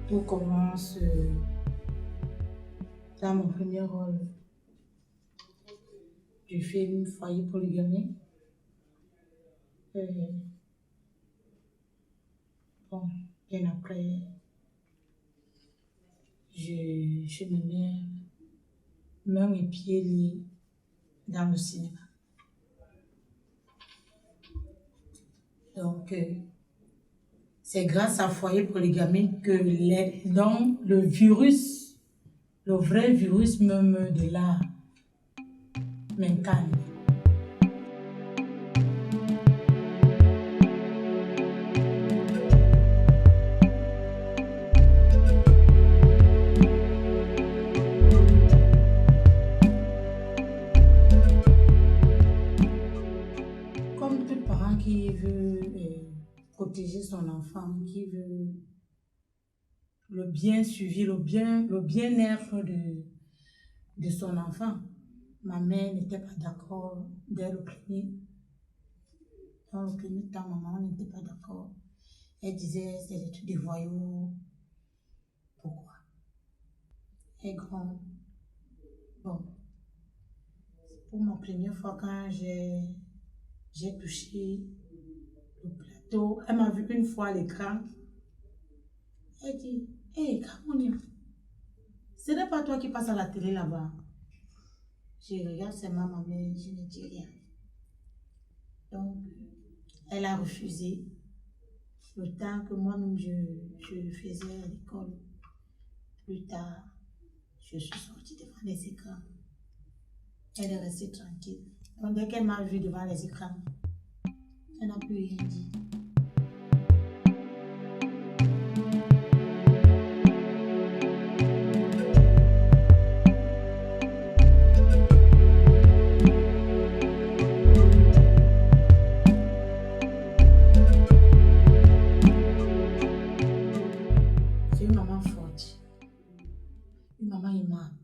Tout commence dans mon premier rôle du film Foyer Polygamie. Bon, bien après, je me mets mains et pieds liés dans le cinéma. Donc, c'est grâce à Foyer Polygamie que le virus, le vrai virus même de l'art, m'incarne. Comme tout parent qui veut protéger son enfant, qui veut le bien suivi, le bien-être de son enfant, ma mère n'était pas d'accord dès le premier. Dans le premier temps, maman n'était pas d'accord. Elle disait, c'est des trucs de voyous. Pourquoi? Et grand. Bon. Pour ma première fois, quand j'ai touché le plateau, elle m'a vu une fois à l'écran. Elle dit, hé, Camerounien, ce n'est pas toi qui passes à la télé là-bas. Je regarde seulement ma mère, je ne dis rien. Donc, elle a refusé. Le temps que moi-même je faisais à l'école. Plus tard, je suis sortie devant les écrans. Elle est restée tranquille. Donc, dès qu'elle m'a vue devant les écrans, elle n'a plus rien dit. C'est une maman forte, une maman aimable,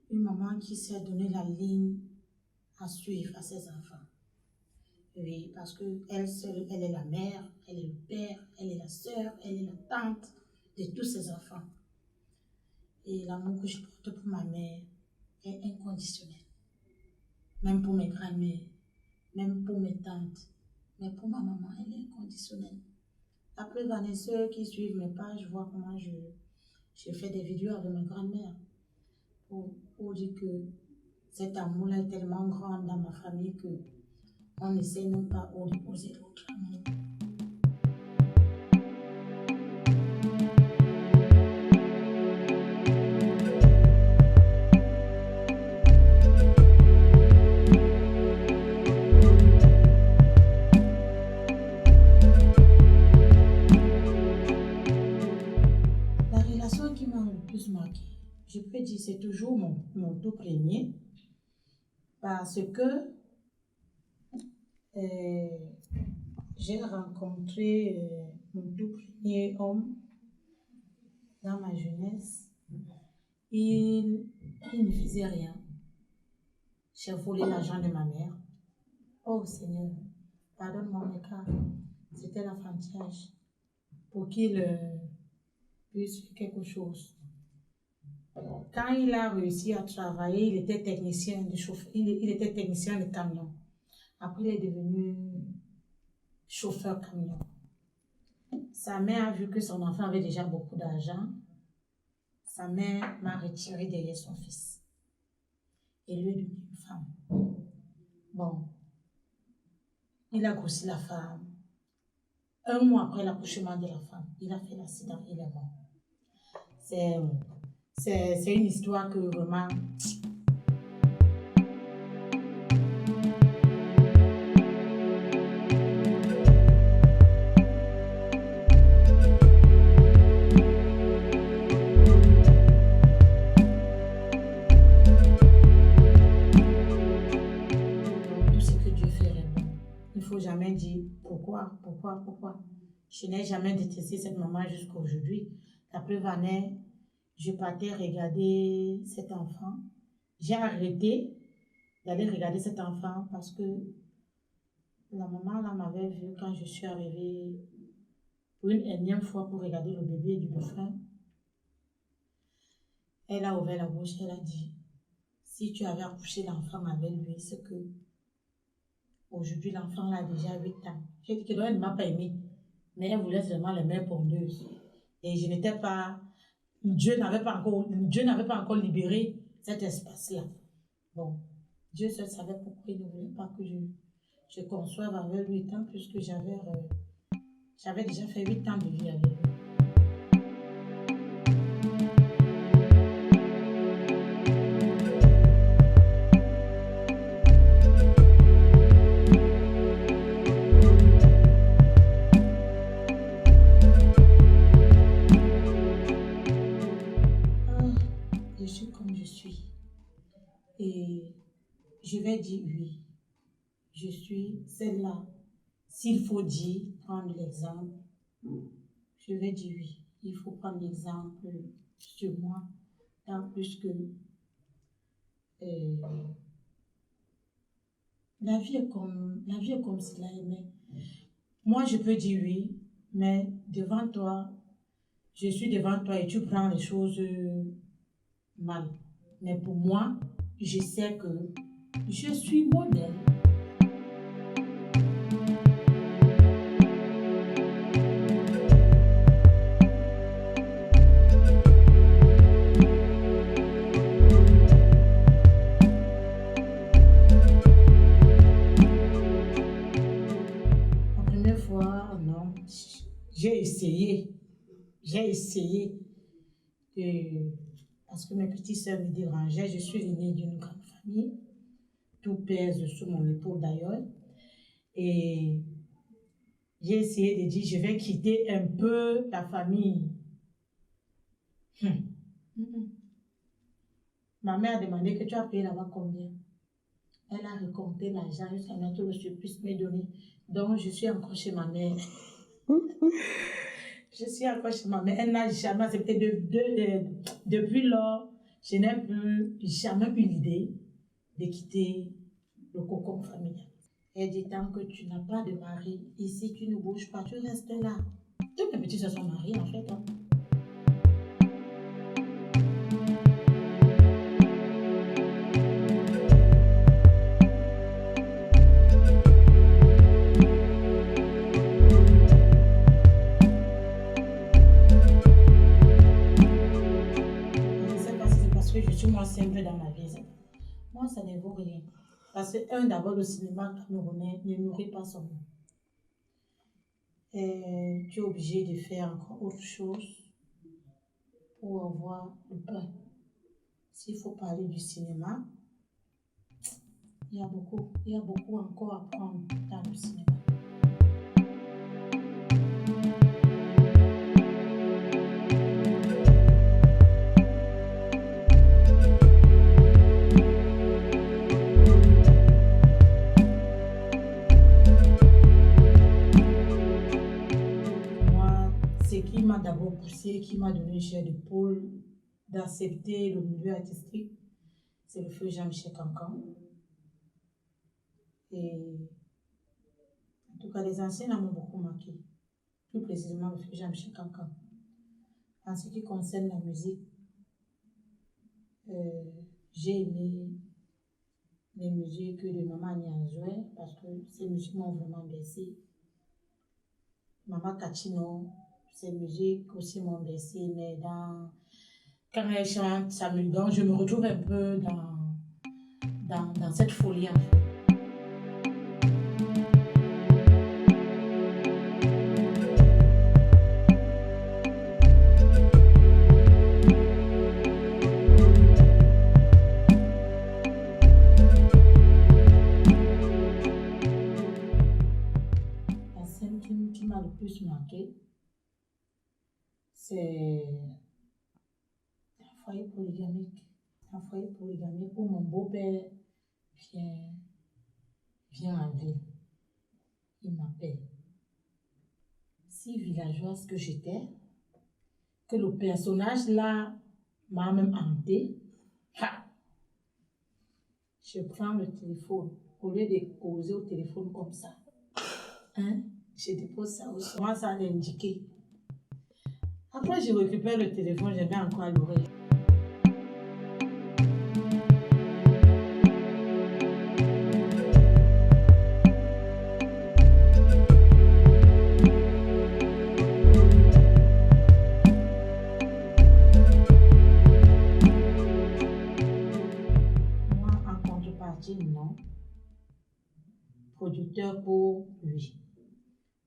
une maman qui sait donner la ligne à suivre à ses enfants. Oui, parce qu'elle seule, elle est la mère, elle est le père, elle est la sœur, elle est la tante de tous ses enfants. Et l'amour que je porte pour ma mère est inconditionnel. Même pour mes grands-mères, même pour mes tantes, mais pour ma maman, elle est inconditionnelle. Après, ceux qui suivent mes pages, voient comment je fais des vidéos avec ma grand-mère pour dire que cet amour-là est tellement grand dans ma famille que on n'essaie même pas de poser l'autre amour. La relation qui m'a le plus marqué, je peux dire, c'est toujours mon tout premier, parce que j'ai rencontré mon tout premier homme dans ma jeunesse. Il ne faisait rien. J'ai volé l'argent de ma mère. Oh Seigneur, pardonne-moi mes cas. C'était l'enfantillage pour qu'il puisse faire quelque chose. Quand il a réussi à travailler, il était technicien de chauffeur, il était technicien de camion. Après, il est devenu chauffeur camion. Sa mère a vu que son enfant avait déjà beaucoup d'argent. Sa mère m'a retiré derrière son fils. Et lui est devenu une femme. Bon, il a grossi la femme. Un mois après l'accouchement de la femme, il a fait l'accident, il est mort. C'est une histoire que vraiment... Il ne faut jamais dire pourquoi. Je n'ai jamais détesté cette maman jusqu'à aujourd'hui. La preuve en est, je partais regarder cet enfant. J'ai arrêté d'aller regarder cet enfant parce que la maman là m'avait vu quand je suis arrivée pour une énième fois pour regarder le bébé du beau-frère. Elle a ouvert la bouche, elle a dit, si tu avais accouché l'enfant avec lui, c'est que aujourd'hui l'enfant a déjà 8 ans. J'ai dit que elle ne m'a pas aimé, mais elle voulait seulement les mains pondeuses. Et je n'étais pas, Dieu n'avait pas encore libéré cet espace-là. Bon, Dieu seul savait pourquoi il ne voulait pas que je conçoive avec lui, tant plus que j'avais déjà fait 8 ans de vie avec lui. Je suis comme je suis. Et je vais dire oui. Je suis celle-là. S'il faut dire, prendre l'exemple, je vais dire oui. Il faut prendre l'exemple sur moi, tant plus que la vie est comme cela. Mais moi, je peux dire oui, mais devant toi, je suis devant toi et tu prends les choses mal. Mais pour moi, je sais que je suis modèle. La première fois, non, j'ai essayé. Parce que mes petites sœurs me dérangeaient. Je suis l'aînée d'une grande famille. Tout pèse sur mon épaule d'ailleurs. Et j'ai essayé de dire, je vais quitter un peu la famille. Ma mère a demandé que tu as payé là-bas combien. Elle a récolté l'argent jusqu'à mettre le surplus me donner. Donc, je suis encore chez ma mère. Je suis encore chez ma mère. Elle n'a jamais accepté depuis lors, je n'ai jamais eu l'idée de quitter le cocon familial. Elle dit, tant que tu n'as pas de mari, ici tu ne bouges pas, tu restes là. Toutes mes petites soeurs sont mariées en fait. Hein. Je ne sais pas si c'est parce que je suis moi simple dans ma vie. Moi, ça ne vaut rien. Parce que, d'abord, le cinéma camerounais ne nourrit pas son nom. Et tu es obligé de faire encore autre chose pour avoir le pain. S'il faut parler du cinéma, il y a beaucoup encore à prendre dans le cinéma. Moi, ce qui m'a d'abord poussé, qui m'a donné une chair d'épaule d'accepter le milieu artistique, c'est le feu Jean-Michel Cancan. Et en tout cas, les anciens m'ont beaucoup marqué. Plus précisément, le feu Jean-Michel Cancan. En ce qui concerne la musique, j'ai aimé les musiques de Maman Nianzoué parce que ces musiques m'ont vraiment bercé. Maman Kachino, ces musiques aussi m'ont bercé, mais quand elle chante, donc je me retrouve un peu dans cette folie en fait. La scène qui m'a le plus marqué, c'est un foyer polygamique. Un foyer polygamique où mon beau-père vient en ville. Il m'appelle. Si villageoise que j'étais, que le personnage là m'a même hanté. Je prends le téléphone, au lieu de causer au téléphone comme ça, hein, je dépose ça au sol. Moi, ça a indiqué Après, je récupère le téléphone, je mets encore à l'oreille. Moi, en contrepartie, non. Producteur pour lui.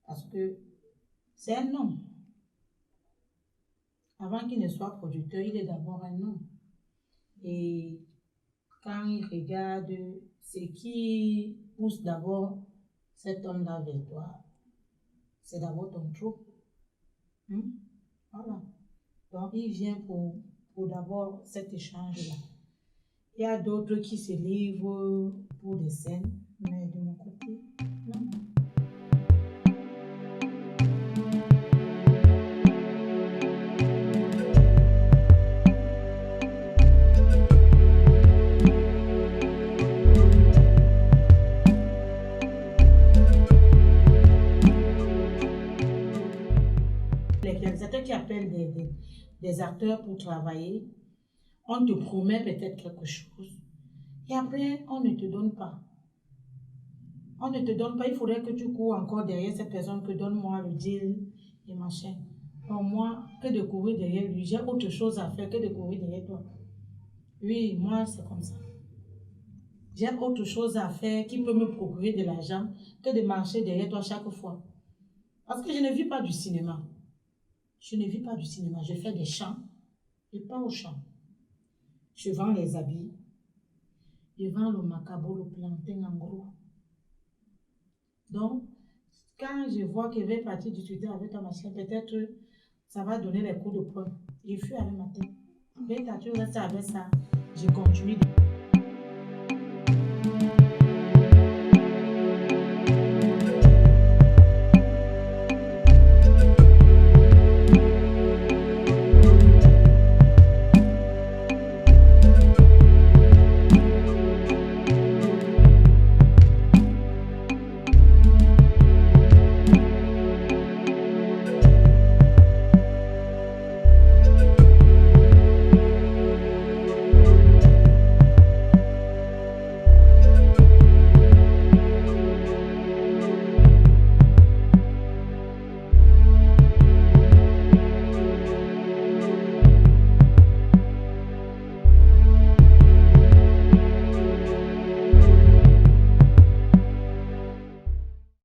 Parce que c'est un homme. Avant qu'il ne soit producteur, il est d'abord un homme. Et quand il regarde ce qui pousse d'abord cet homme-là vers toi, c'est d'abord ton trou. Voilà. Donc, il vient pour d'abord cet échange-là. Il y a d'autres qui se livrent pour des scènes, mais de mon côté, non. Les réalisateurs qui appellent des acteurs pour travailler, on te promet peut-être quelque chose. Et après, on ne te donne pas. On ne te donne pas, il faudrait que tu cours encore derrière cette personne que donne-moi le deal et machin. Pour moi, que de courir derrière lui, j'ai autre chose à faire que de courir derrière toi. Oui, moi, c'est comme ça. J'ai autre chose à faire qui peut me procurer de l'argent que de marcher derrière toi chaque fois. Parce que je ne vis pas du cinéma. Je ne vis pas du cinéma. Je fais des chants. Je pars au champ. Je vends les habits. Je vends le macabo, le plantain en gros. Donc, quand je vois que je vais partir discuter avec ta machine, peut-être ça va donner les coups de poing. Je fuis avec ma tête. Mais tu restes avec ça. Je continue.